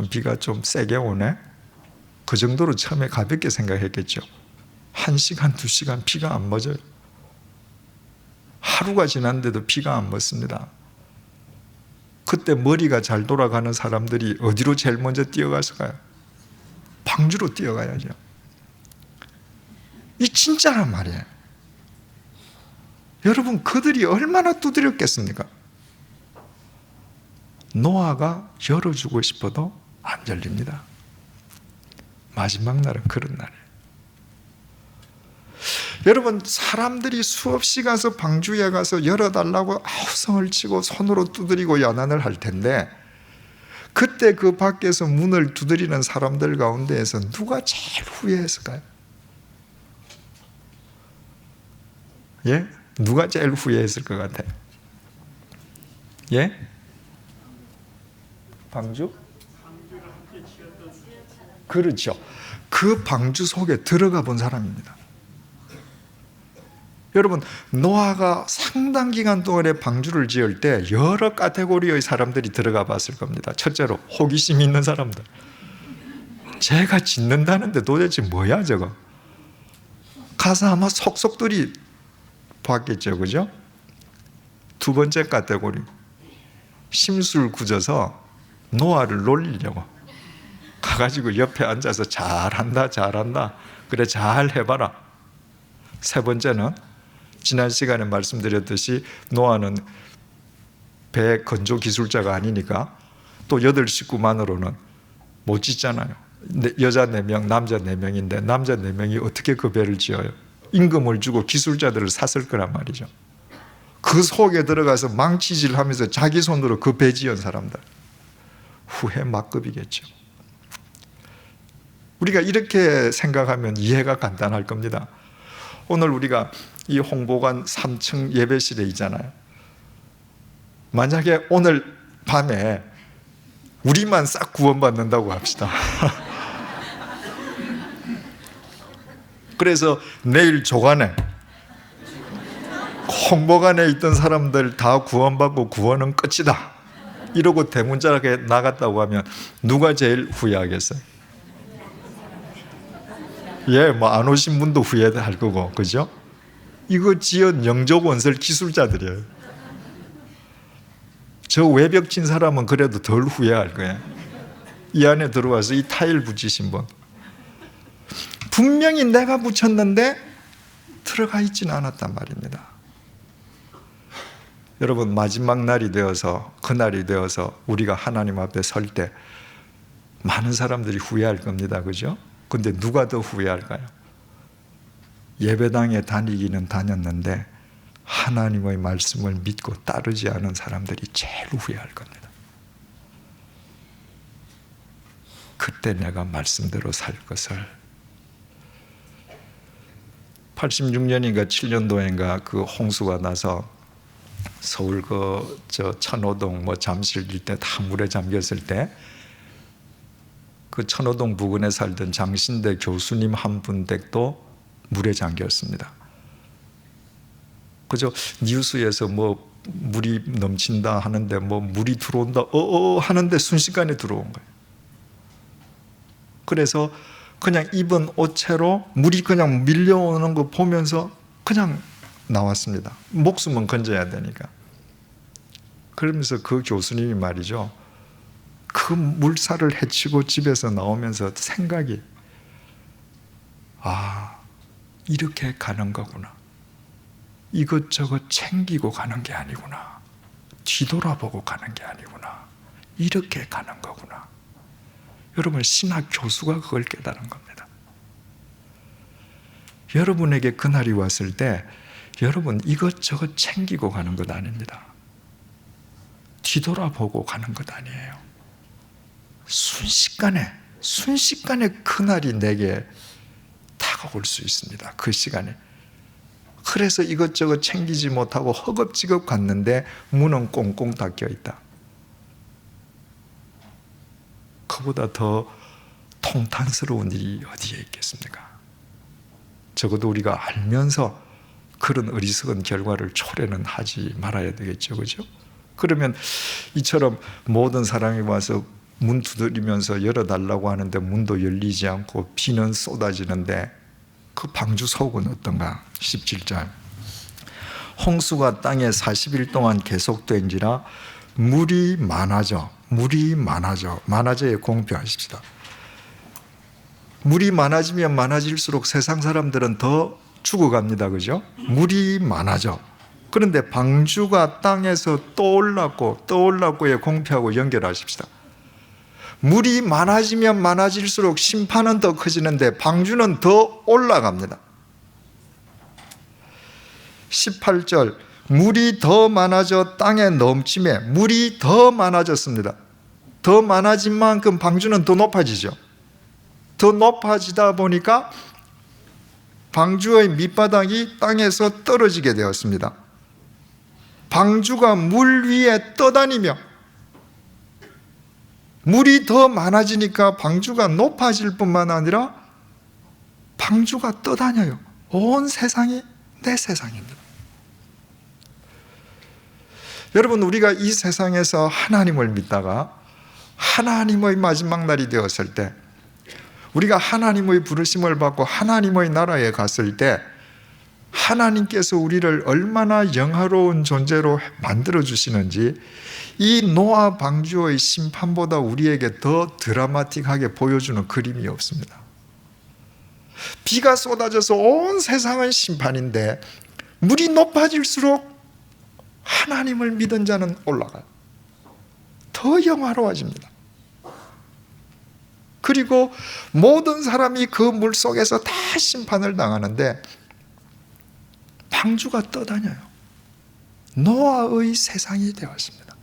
비가 좀 세게 오네? 그 정도로 처음에 가볍게 생각했겠죠. 1시간, 2시간 비가 안 멎어요. 하루가 지났는데도 비가 안 멎습니다. 그때 머리가 잘 돌아가는 사람들이 어디로 제일 먼저 뛰어갔을까요? 방주로 뛰어가야죠. 이 진짜란 말이에요. 여러분, 그들이 얼마나 두드렸겠습니까? 노아가 열어주고 싶어도 안 열립니다. 마지막 날은 그런 날이에요. 여러분, 사람들이 수없이 가서 방주에 가서 열어달라고 아우성을 치고 손으로 두드리고 야단을 할 텐데, 그때 그 밖에서 문을 두드리는 사람들 가운데에서 누가 제일 후회했을까요? 예? 누가 제일 후회했을 것 같아요? 예? 방주? 그렇죠. 그 방주 속에 들어가 본 사람입니다. 여러분, 노아가 상당 기간 동안에 방주를 지을 때 여러 카테고리의 사람들이 들어가 봤을 겁니다. 첫째로 호기심 있는 사람들. 제가 짓는다는데 도대체 뭐야 저거? 가서 아마 속속들이 봤겠죠, 그죠? 두 번째 카테고리, 심술 굳어서 노아를 놀리려고 가가지고 옆에 앉아서 잘한다 그래 잘 해봐라. 세 번째는 지난 시간에 말씀드렸듯이 노아는 배 건조 기술자가 아니니까 또 8식구만으로는 못 짓잖아요. 여자 4명, 남자 4명인데 남자 4명이 어떻게 그 배를 지어요? 임금을 주고 기술자들을 샀을 거란 말이죠. 그 속에 들어가서 망치질하면서 자기 손으로 그 배 지은 사람들, 후회 막급이겠죠. 우리가 이렇게 생각하면 이해가 간단할 겁니다. 오늘 우리가 이 홍보관 3층 예배실에 있잖아요. 만약에 오늘 밤에 우리만 싹 구원받는다고 합시다. 그래서 내일 조간에 홍보관에 있던 사람들 다 구원받고 구원은 끝이다 이러고 대문짝에 나갔다고 하면 누가 제일 후회하겠어요? 예, 뭐 안 오신 분도 후회할 거고, 그죠? 이거 지은 영조건설 기술자들이에요. 저 외벽 친 사람은 그래도 덜 후회할 거예요. 이 안에 들어와서 이 타일 붙이신 분, 분명히 내가 붙였는데 들어가 있지는 않았단 말입니다. 여러분, 마지막 날이 되어서, 그날이 되어서 우리가 하나님 앞에 설 때 많은 사람들이 후회할 겁니다, 그죠? 근데 누가 더 후회할까요? 예배당에 다니기는 다녔는데 하나님의 말씀을 믿고 따르지 않은 사람들이 제일 후회할 겁니다. 그때 내가 말씀대로 살 것을. 86년인가 7년도인가 그 홍수가 나서 서울 천호동 잠실 일대 다 물에 잠겼을 때 그 천호동 부근에 살던 장신대 교수님 한 분 댁도 물에 잠겼습니다. 그죠? 뉴스에서 물이 넘친다 하는데 물이 들어온다 하는데 순식간에 들어온 거예요. 그래서 그냥 입은 옷채로 물이 그냥 밀려오는 거 보면서 그냥 나왔습니다. 목숨은 건져야 되니까. 그러면서 그 교수님이 말이죠, 그 물살을 헤치고 집에서 나오면서 생각이, 이렇게 가는 거구나. 이것저것 챙기고 가는 게 아니구나. 뒤돌아보고 가는 게 아니구나. 이렇게 가는 거구나. 여러분, 신학 교수가 그걸 깨달은 겁니다. 여러분에게 그날이 왔을 때 여러분 이것저것 챙기고 가는 것 아닙니다. 뒤돌아보고 가는 것 아니에요. 순식간에 그날이 내게 다가올 수 있습니다. 그 시간에. 그래서 이것저것 챙기지 못하고 허겁지겁 갔는데 문은 꽁꽁 닫혀 있다. 그보다 더 통탄스러운 일이 어디에 있겠습니까? 적어도 우리가 알면서 그런 어리석은 결과를 초래는 하지 말아야 되겠죠, 그죠? 그러면 이처럼 모든 사람이 와서 문 두드리면서 열어달라고 하는데 문도 열리지 않고 비는 쏟아지는데 그 방주 속은 어떤가? 17절, 홍수가 땅에 40일 동안 계속된지라 물이 많아져에 공표하십시다. 물이 많아지면 많아질수록 세상 사람들은 더 죽어갑니다, 그죠? 물이 많아져. 그런데 방주가 땅에서 떠올랐고에 공표하고 연결하십시다. 물이 많아지면 많아질수록 심판은 더 커지는데 방주는 더 올라갑니다. 18절, 물이 더 많아져 땅에 넘침에 물이 더 많아졌습니다. 더 많아진 만큼 방주는 더 높아지죠. 더 높아지다 보니까 방주의 밑바닥이 땅에서 떨어지게 되었습니다. 방주가 물 위에 떠다니며 물이 더 많아지니까 방주가 높아질 뿐만 아니라 방주가 떠다녀요. 온 세상이 내 세상입니다. 여러분, 우리가 이 세상에서 하나님을 믿다가 하나님의 마지막 날이 되었을 때, 우리가 하나님의 부르심을 받고 하나님의 나라에 갔을 때 하나님께서 우리를 얼마나 영화로운 존재로 만들어 주시는지 이 노아 방주의 심판보다 우리에게 더 드라마틱하게 보여주는 그림이 없습니다. 비가 쏟아져서 온 세상은 심판인데 물이 높아질수록 하나님을 믿은 자는 올라가요. 더 영화로워집니다. 그리고 모든 사람이 그 물 속에서 다 심판을 당하는데 방주가 떠다녀요. 노아의 세상이 되었습니다.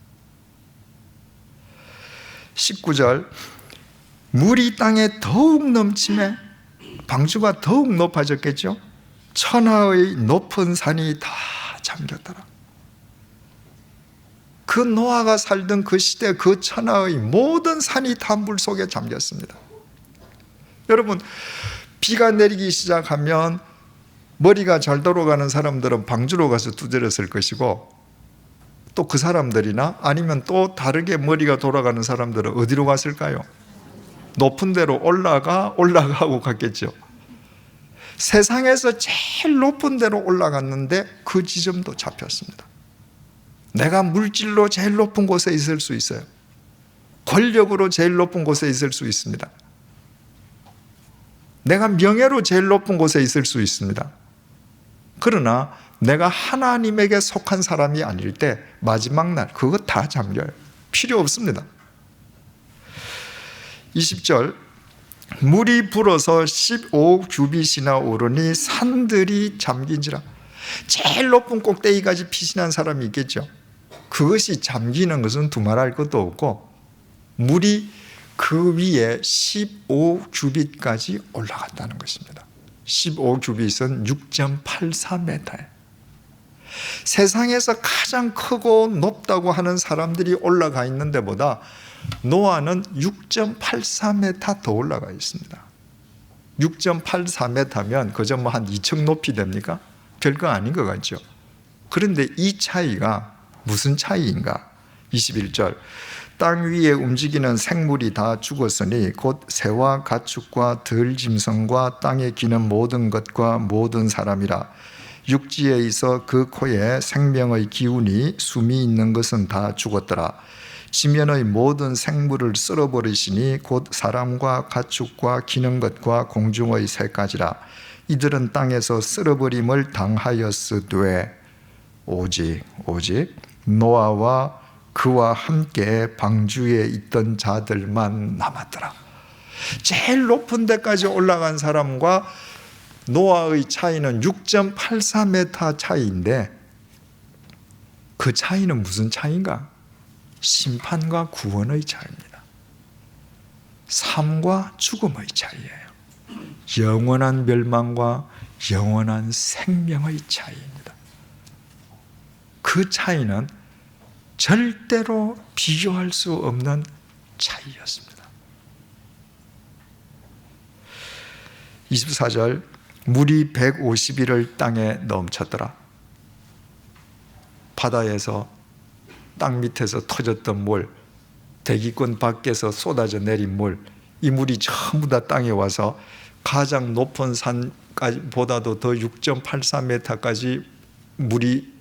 19절, 물이 땅에 더욱 넘침에 방주가 더욱 높아졌겠죠. 천하의 높은 산이 다 잠겼더라. 그 노아가 살던 그 시대 그 천하의 모든 산이 다 물 속에 잠겼습니다. 여러분, 비가 내리기 시작하면 머리가 잘 돌아가는 사람들은 방주로 가서 두드렸을 것이고, 또 그 사람들이나 아니면 또 다르게 머리가 돌아가는 사람들은 어디로 갔을까요? 높은 데로 올라가고 갔겠죠. 세상에서 제일 높은 데로 올라갔는데 그 지점도 잡혔습니다. 내가 물질로 제일 높은 곳에 있을 수 있어요. 권력으로 제일 높은 곳에 있을 수 있습니다. 내가 명예로 제일 높은 곳에 있을 수 있습니다. 그러나 내가 하나님에게 속한 사람이 아닐 때 마지막 날 그거 다 잠겨요. 필요 없습니다. 20절, 물이 불어서 15규빗이나 오르니 산들이 잠긴지라. 제일 높은 꼭대기까지 피신한 사람이 있겠죠. 그것이 잠기는 것은 두말할 것도 없고 물이 그 위에 15규빗까지 올라갔다는 것입니다. 15규빗은 6.84m예요. 세상에서 가장 크고 높다고 하는 사람들이 올라가 있는 데보다 노아는 6.84m 더 올라가 있습니다. 6.84m면 그저 뭐 한 2층 높이 됩니까? 별거 아닌 것 같죠. 그런데 이 차이가 무슨 차이인가? 21절, 땅 위에 움직이는 생물이 다 죽었으니 곧 새와 가축과 들짐승과 땅에 기는 모든 것과 모든 사람이라. 육지에 있어 그 코에 생명의 기운이 숨이 있는 것은 다 죽었더라. 지면의 모든 생물을 쓸어버리시니 곧 사람과 가축과 기는 것과 공중의 새까지라. 이들은 땅에서 쓸어버림을 당하였으되 오직 노아와 그와 함께 방주에 있던 자들만 남았더라. 제일 높은 데까지 올라간 사람과 노아의 차이는 6.84m 차이인데 그 차이는 무슨 차이인가? 심판과 구원의 차이입니다. 삶과 죽음의 차이예요. 영원한 멸망과 영원한 생명의 차이입니다. 그 차이는 절대로 비교할 수 없는 차이였습니다. 24절, 물이 150일을 땅에 넘쳤더라. 바다에서 땅 밑에서 터졌던 물, 대기권 밖에서 쏟아져 내린 물, 이 물이 전부 다 땅에 와서 가장 높은 산보다도 더 6.84m까지 물이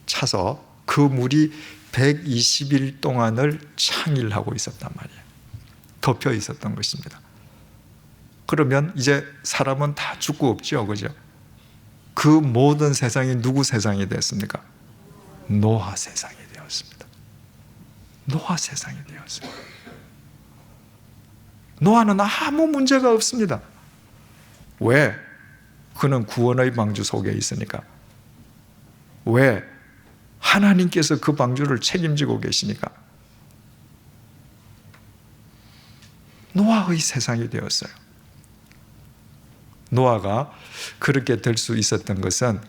차서 그 물이 120일 동안을 창일하고 있었단 말이에요. 덮여 있었던 것입니다. 그러면 이제 사람은 다 죽고 없죠, 그죠? 그 모든 세상이 누구 세상이 됐습니까? 노아 세상이 되었습니다. 노아 세상이 되었습니다. 노아는 아무 문제가 없습니다. 왜? 그는 구원의 방주 속에 있으니까. 왜? 하나님께서 그 방주를 책임지고 계시니까. 노아의 세상이 되었어요. 노아가 그렇게 될 수 있었던 것은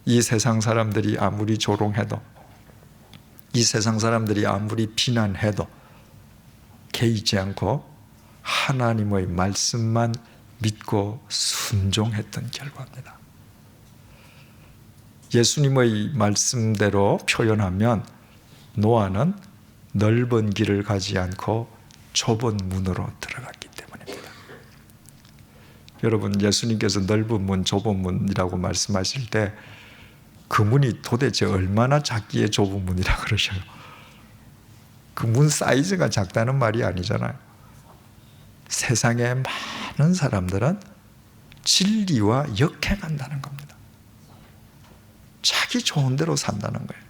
이 세상 사람들이 아무리 조롱해도, 이 세상 사람들이 아무리 비난해도 개의치 않고 하나님의 말씀만 믿고 순종했던 결과입니다. 예수님의 말씀대로 표현하면 노아는 넓은 길을 가지 않고 좁은 문으로 들어갔기 때문입니다. 여러분, 예수님께서 넓은 문, 좁은 문이라고 말씀하실 때 그 문이 도대체 얼마나 작기에 좁은 문이라 그러셔요? 그 문 사이즈가 작다는 말이 아니잖아요. 세상에 많은 사람들은 진리와 역행한다는 겁니다. 자기 좋은 대로 산다는 거예요.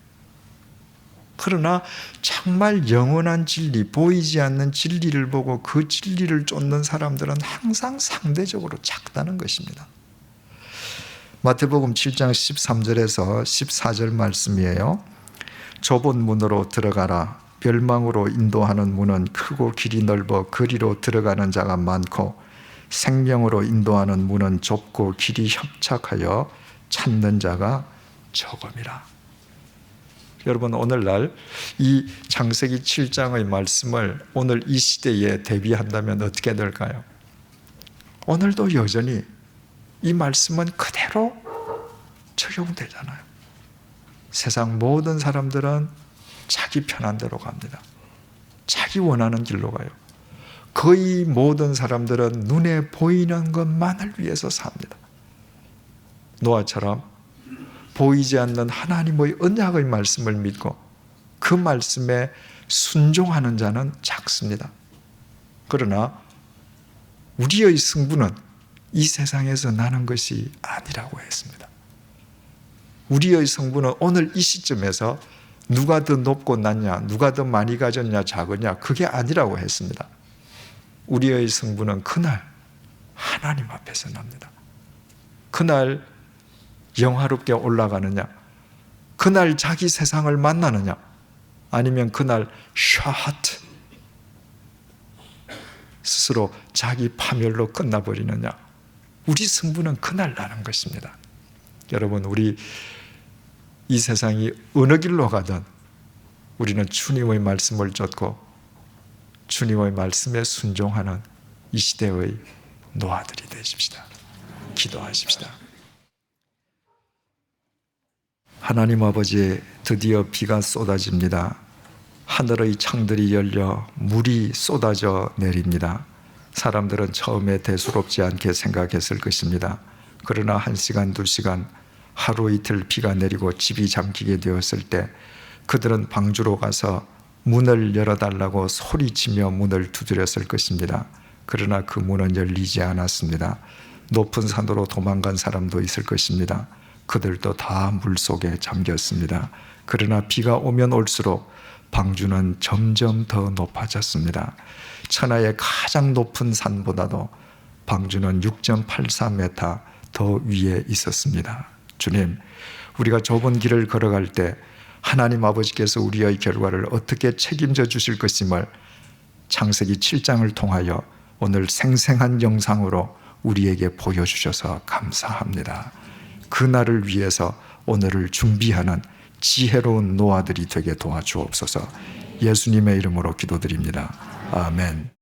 그러나 정말 영원한 진리, 보이지 않는 진리를 보고 그 진리를 쫓는 사람들은 항상 상대적으로 작다는 것입니다. 마태복음 7장 13절에서 14절 말씀이에요. 좁은 문으로 들어가라. 멸망으로 인도하는 문은 크고 길이 넓어 그리로 들어가는 자가 많고, 생명으로 인도하는 문은 좁고 길이 협착하여 찾는 자가 적음이라. 여러분, 오늘날 이 창세기 7장의 말씀을 오늘 이 시대에 대비한다면 어떻게 될까요? 오늘도 여전히 이 말씀은 그대로 적용되잖아요. 세상 모든 사람들은 자기 편한 대로 갑니다. 자기 원하는 길로 가요. 거의 모든 사람들은 눈에 보이는 것만을 위해서 삽니다. 노아처럼 보이지 않는 하나님의 언약의 말씀을 믿고 그 말씀에 순종하는 자는 작습니다. 그러나 우리의 승부는 이 세상에서 나는 것이 아니라고 했습니다. 우리의 승부는 오늘 이 시점에서 누가 더 높고 낮냐, 누가 더 많이 가졌냐, 작으냐, 그게 아니라고 했습니다. 우리의 승부는 그날 하나님 앞에서 납니다. 그날 영화롭게 올라가느냐, 그날 자기 세상을 만나느냐, 아니면 그날 샤트 스스로 자기 파멸로 끝나버리느냐, 우리 승부는 그날 나는 것입니다. 여러분, 우리 이 세상이 어느 길로 가든 우리는 주님의 말씀을 쫓고 주님의 말씀에 순종하는 이 시대의 노아들이 되십시다. 기도하십시다. 하나님 아버지, 드디어 비가 쏟아집니다. 하늘의 창들이 열려 물이 쏟아져 내립니다. 사람들은 처음에 대수롭지 않게 생각했을 것입니다. 그러나 1시간, 2시간, 하루 이틀 비가 내리고 집이 잠기게 되었을 때 그들은 방주로 가서 문을 열어달라고 소리치며 문을 두드렸을 것입니다. 그러나 그 문은 열리지 않았습니다. 높은 산으로 도망간 사람도 있을 것입니다. 그들도 다 물속에 잠겼습니다. 그러나 비가 오면 올수록 방주는 점점 더 높아졌습니다. 천하의 가장 높은 산보다도 방주는 6.84m 더 위에 있었습니다. 주님, 우리가 좁은 길을 걸어갈 때 하나님 아버지께서 우리의 결과를 어떻게 책임져 주실 것임을 창세기 7장을 통하여 오늘 생생한 영상으로 우리에게 보여주셔서 감사합니다. 그날을 위해서 오늘을 준비하는 지혜로운 노아들이 되게 도와주옵소서. 예수님의 이름으로 기도드립니다. 아멘.